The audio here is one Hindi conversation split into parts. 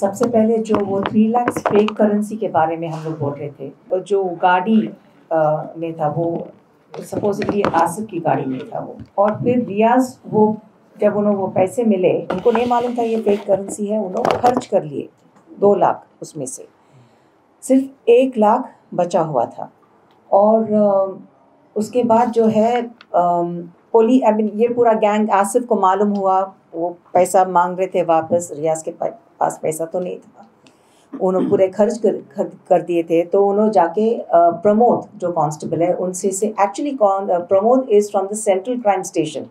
सबसे पहले जो वो 3 लाख फेक करेंसी के बारे में हम लोग बोल रहे थे, और जो गाड़ी में था वो सपोजिटली आसिफ की गाड़ी में था वो। और फिर रियाज वो जब उन्होंने वो पैसे मिले, उनको नहीं मालूम था ये फेक करेंसी है, उन्होंने खर्च कर लिए 2 लाख, उसमें से सिर्फ 1 लाख बचा हुआ था। और उसके बाद जो है ये पूरा गैंग, आसिफ को मालूम हुआ, वो पैसा मांग रहे थे वापस, रियाज के पास पैसा तो नहीं था, उन्होंने पूरे खर्च कर दिए थे। तो उन्होंने जाके प्रमोद जो कांस्टेबल है उनसे actually Pramod is from the central crime station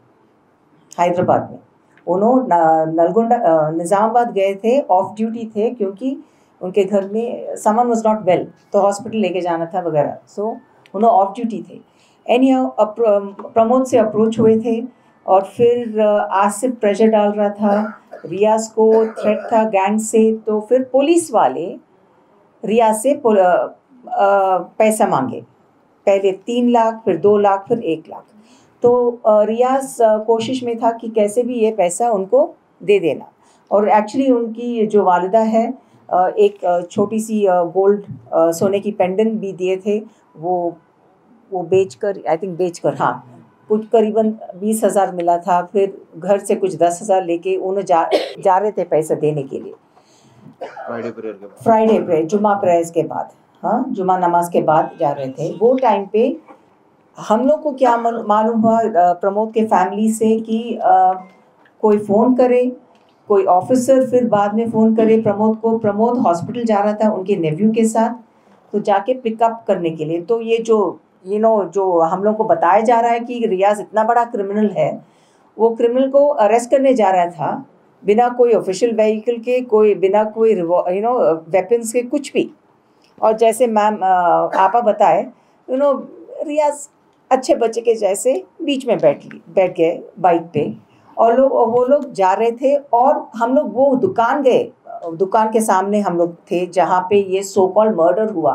Hyderabad में। उन्होंने नलगोंडा निज़ामाबाद गए थे, ऑफ ड्यूटी थे, क्योंकि उनके घर में समवन वाज नॉट वेल, तो हॉस्पिटल लेके जाना था वगैरह, सो उन्होंने ऑफ ड्यूटी थे। एनीहाउ प्रमोद से अप्रोच हुए थे, और फिर आसिफ प्रेशर डाल रहा था, रियाज को थ्रेट था गैंग से। तो फिर पुलिस वाले रियाज से पैसा मांगे, पहले 3 लाख, फिर 2 लाख, फिर 1 लाख। तो रियाज कोशिश में था कि कैसे भी ये पैसा उनको दे देना। और एक्चुअली उनकी जो वालिदा है, एक छोटी सी गोल्ड सोने की पेंडेंट भी दिए थे, वो बेचकर, आई थिंक बेचकर, हाँ, कुछ करीबन 20,000 मिला था। फिर घर से कुछ 10,000 लेके उन्हें जा रहे थे पैसा देने के लिए, फ्राइडे प्रेयर, जुमा प्रेयर्स के बाद, हाँ, जुमा नमाज के बाद जा रहे थे। वो टाइम पे हम लोग को क्या मालूम हुआ प्रमोद के फैमिली से कि कोई फ़ोन करे, कोई ऑफिसर फिर बाद में फ़ोन करे प्रमोद को। प्रमोद हॉस्पिटल जा रहा था उनके नेव्यू के साथ, तो जाके पिकअप करने के लिए। तो ये जो जो हम लोग को बताया जा रहा है कि रियाज इतना बड़ा क्रिमिनल है, वो क्रिमिनल को अरेस्ट करने जा रहा था बिना कोई ऑफिशियल व्हीकल के, बिना कोई वेपन्स के, कुछ भी। और जैसे मैम आपा बताए, रियाज अच्छे बच्चे के जैसे बीच में बैठ गए बाइक पे, और वो लोग जा रहे थे। और हम लोग वो दुकान गए, दुकान के सामने हम लोग थे जहाँ पे ये सो कॉल्ड मर्डर हुआ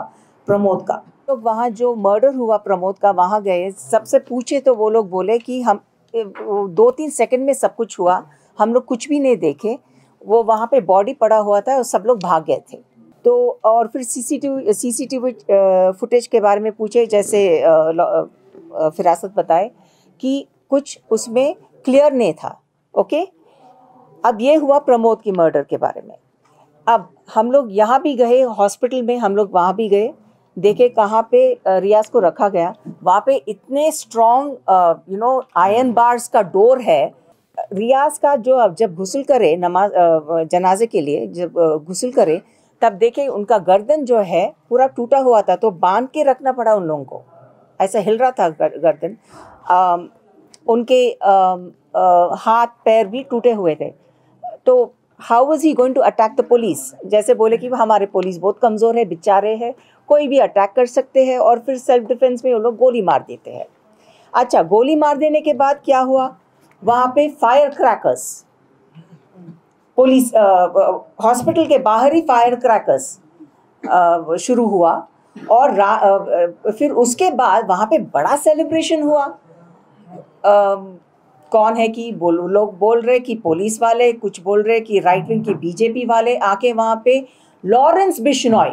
प्रमोद का। तो वहाँ जो मर्डर हुआ प्रमोद का, वहाँ गए, सबसे पूछे तो वो लोग बोले कि हम 2-3 सेकंड में सब कुछ हुआ, हम लोग कुछ भी नहीं देखे, वो वहाँ पे बॉडी पड़ा हुआ था और सब लोग भाग गए थे। तो और फिर सीसीटीवी फुटेज के बारे में पूछे, जैसे फिरासत बताए कि कुछ उसमें क्लियर नहीं था। ओके, अब ये हुआ प्रमोद की मर्डर के बारे में। अब हम लोग यहाँ भी गए, हॉस्पिटल में हम लोग वहाँ भी गए, देखे कहाँ पे रियाज को रखा गया। वहाँ पे इतने स्ट्रॉन्ग आयरन बार्स का डोर है। रियाज का जो जब गुस्ल करे नमाज जनाजे के लिए, जब गुस्ल करे, तब देखे उनका गर्दन जो है पूरा टूटा हुआ था, तो बांध के रखना पड़ा उन लोगों को, ऐसा हिल रहा था गर्दन। उनके हाथ पैर भी टूटे हुए थे। तो how was he going to attack the police? जैसे बोले कि हमारे पुलिस बहुत कमज़ोर है, बेचारे हैं, कोई भी अटैक कर सकते हैं। और फिर सेल्फ डिफेंस में वो लोग गोली मार देते हैं। अच्छा, गोली मार देने के बाद क्या हुआ, वहाँ पे फायर क्रैकर्स, पुलिस हॉस्पिटल के बाहर ही फायर क्रैकर्स शुरू हुआ। और फिर उसके बाद वहाँ पे बड़ा सेलिब्रेशन हुआ। कौन है कि लोग बोल रहे कि पुलिस वाले, कुछ बोल रहे कि राइट विंग के बीजेपी वाले आके वहाँ पे लॉरेंस बिश्नोई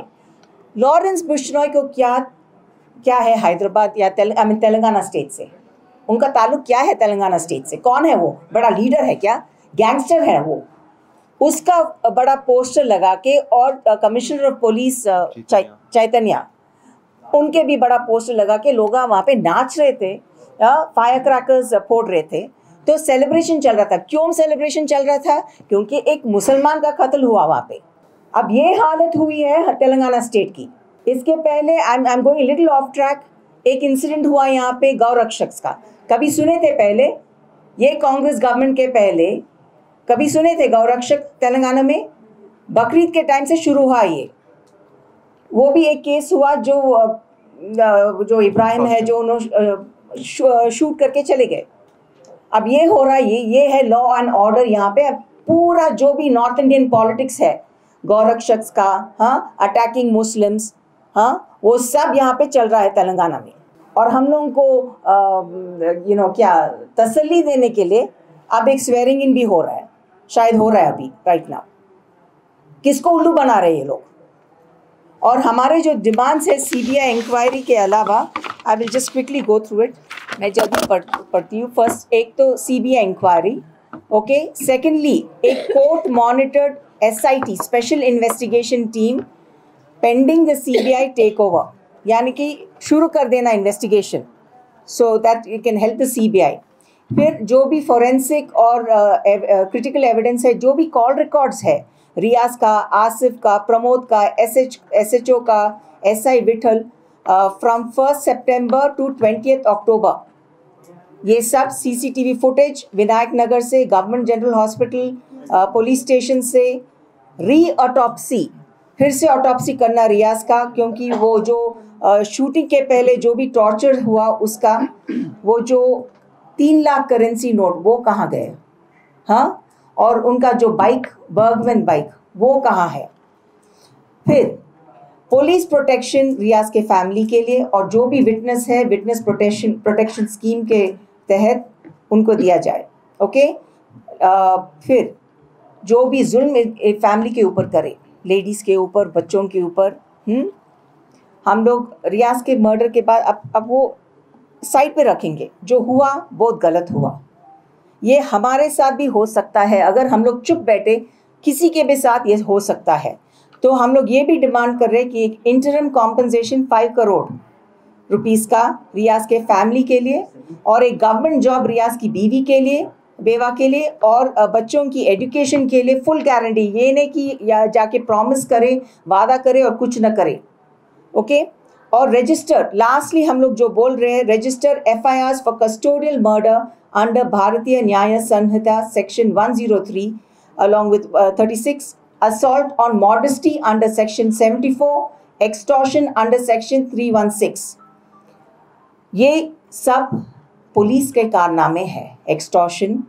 को क्या है हैदराबाद या तेलंगाना स्टेट से, उनका ताल्लुक क्या है तेलंगाना स्टेट से? कौन है वो? बड़ा लीडर है क्या? गैंगस्टर है वो? उसका बड़ा पोस्टर लगा के, और कमिश्नर ऑफ पुलिस चैतन्या, उनके भी बड़ा पोस्टर लगा के लोग वहाँ पे नाच रहे थे, फायर क्रैकर्स फोड़ रहे थे। तो सेलिब्रेशन चल रहा था। क्यों सेलिब्रेशन चल रहा था? क्योंकि एक मुसलमान का कत्ल हुआ वहाँ पे। अब ये हालत हुई है तेलंगाना स्टेट की। इसके पहले I am going little of track, एक इंसिडेंट हुआ यहाँ पे गौरक्षक का, कभी सुने थे पहले? ये कांग्रेस गवर्नमेंट के पहले कभी सुने थे गौरक्षक तेलंगाना में? बकरीद के टाइम से शुरू हुआ ये। वो भी एक केस हुआ, जो इब्राहिम है, जो उन्होंने शूट करके चले गए। अब ये हो रहा है, ये है लॉ एंड ऑर्डर यहाँ पे। पूरा जो भी नॉर्थ इंडियन पॉलिटिक्स है गौरक्षक का, हाँ, अटैकिंग मुस्लिम्स, हाँ, वो सब यहाँ पे चल रहा है तेलंगाना में। और हम लोगों को क्या तसल्ली देने के लिए अब एक स्वेरिंग इन भी हो रहा है, शायद हो रहा है अभी राइट नाउ। किसको उल्लू बना रहे ये लोग? और हमारे जो डिमांड्स है सीबीआई इंक्वायरी के अलावा, I will just quickly go through it, मैं जल्दी पढ़ती हूँ। फर्स्ट, एक तो सीबीआई इंक्वायरी, ओके। सेकेंडली, एक court monitored SIT special investigation team pending the CBI take over, यानी कि शुरू कर देना investigation so that you can help the CBI. फिर जो भी फोरेंसिक और क्रिटिकल एविडेंस है, जो भी कॉल रिकॉर्ड्स है रियाज का, आसिफ का, प्रमोद का, एसएचओ का, SI Vithal, from 1 September to 20 October, ये सब सीसीटीवी फुटेज विनायक नगर से, government general hospital, police station से, री ऑटोप्सी, फिर से ऑटोप्सी करना रियाज का, क्योंकि वो जो शूटिंग के पहले जो भी टॉर्चर हुआ उसका, वो जो 3 लाख करेंसी नोट वो कहाँ गए, हाँ, और उनका जो बाइक बर्गमैन बाइक वो कहाँ है। फिर पुलिस प्रोटेक्शन रियाज के फैमिली के लिए, और जो भी विटनेस है विटनेस प्रोटेक्शन स्कीम के तहत उनको दिया जाए, ओके। फिर जो भी जुल्म फैमिली के ऊपर करे, लेडीज़ के ऊपर, बच्चों के ऊपर, हम लोग रियाज के मर्डर के बाद अब वो साइड पे रखेंगे। जो हुआ बहुत गलत हुआ, ये हमारे साथ भी हो सकता है, अगर हम लोग चुप बैठे किसी के भी साथ ये हो सकता है। तो हम लोग ये भी डिमांड कर रहे हैं कि एक इंटरम कॉम्पनसेशन 5 करोड़ रुपीस का रियाज के फैमिली के लिए, और एक गवर्नमेंट जॉब रियाज की बीवी के लिए, बेवा के लिए, और बच्चों की एजुकेशन के लिए फुल गारंटी। ये नहीं कि या जाके प्रॉमिस करे, वादा करे और कुछ न करे, ओके। और रजिस्टर, लास्टली हम लोग जो बोल रहे हैं, register FIR for custodial murder under भारतीय न्याय संहिता section 103 along with 36, assault on modesty under section 74, extortion under section 316। ये सब पुलिस के कारनामे हैं। एक्सटॉर्शन,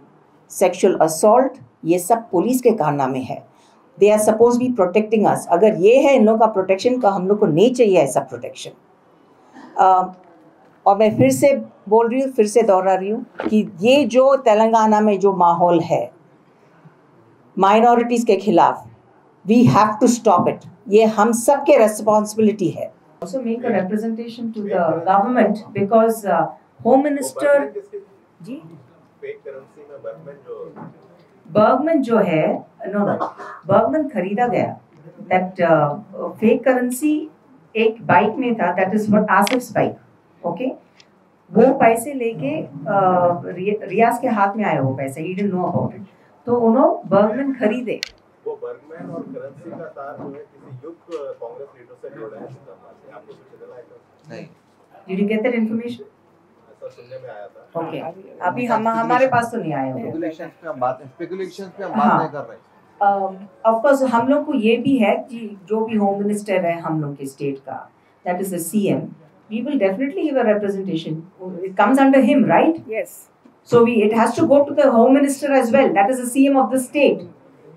सेक्सुअल असॉल्ट, ये सब पुलिस के कारनामे हैं। They are suppose be protecting us. अगर ये है इन लोग का प्रोटेक्शन का, हम लोग को नहीं चाहिए ऐसा प्रोटेक्शन। और मैं फिर से बोल रही हूँ, फिर से दोहरा रही हूँ कि ये जो तेलंगाना में जो माहौल है माइनॉरिटीज़ के खिलाफ, we have to stop it. ये हम सब के रेस्पॉन्सिबिलिटी है। Also make a representation to the government because Home Minister ji fake currency में बर्गमैन जो है, नो बर्गमैन खरीदा गया। दैट फेक करेंसी एक बाइक में था, that is what Asif's bike, okay. वो पैसे लेके रियाज के हाथ में आया, वो पैसे he didn't know about it, तो उन्होंने बर्गमैन खरीदे। वो बर्गमैन और करेंसी का तार जो है किसी युग कांग्रेस लीडर से जुड़ा है, आपको कुछ पता है? नहीं। Did you get that information? ऐसा सुनने में आया था। ओके, अभी हमारे पास तो नहीं आया। स्पेकुलेशंस पे हम बात नहीं कर रहे। ऑफ कोर्स हम लोग को ये भी है कि जो भी होम मिनिस्टर है हम लोग के स्टेट का, that is the CM, we will definitely give a representation. It comes under him, right? Yes. So it has to go to the Home Minister as well. That is the CM of the state.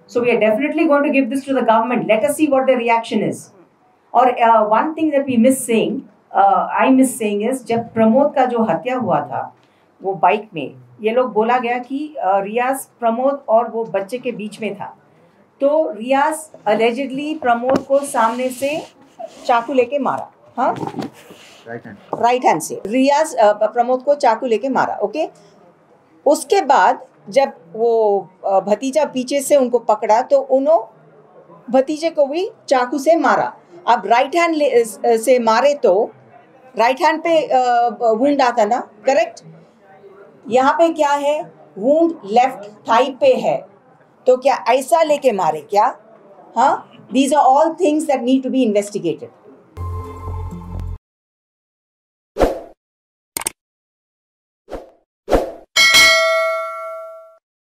So we are definitely going to give this to the government. Let us see what the reaction is. Or one thing that we miss saying, I miss saying is, जब प्रमोद का जो हत्या हुआ था वो बाइक में, ये लोग बोला गया कि रियाज प्रमोद और वो बच्चे के बीच में था। तो रियाज allegedly प्रमोद को सामने से चाकू लेके मारा, हाँ, राइट हैंड से रियाज प्रमोद को चाकू लेके मारा, ओके। उसके बाद जब वो भतीजा पीछे से उनको पकड़ा तो उन्होंने भतीजे को भी चाकू से मारा। अब राइट हैंड से मारे तो राइट हैंड पे वुंड आता ना, करेक्ट? यहाँ पे क्या है, वुंड लेफ्ट थाई पे है, तो क्या ऐसा लेके मारे क्या? हाँ, these are all things that need to be investigated.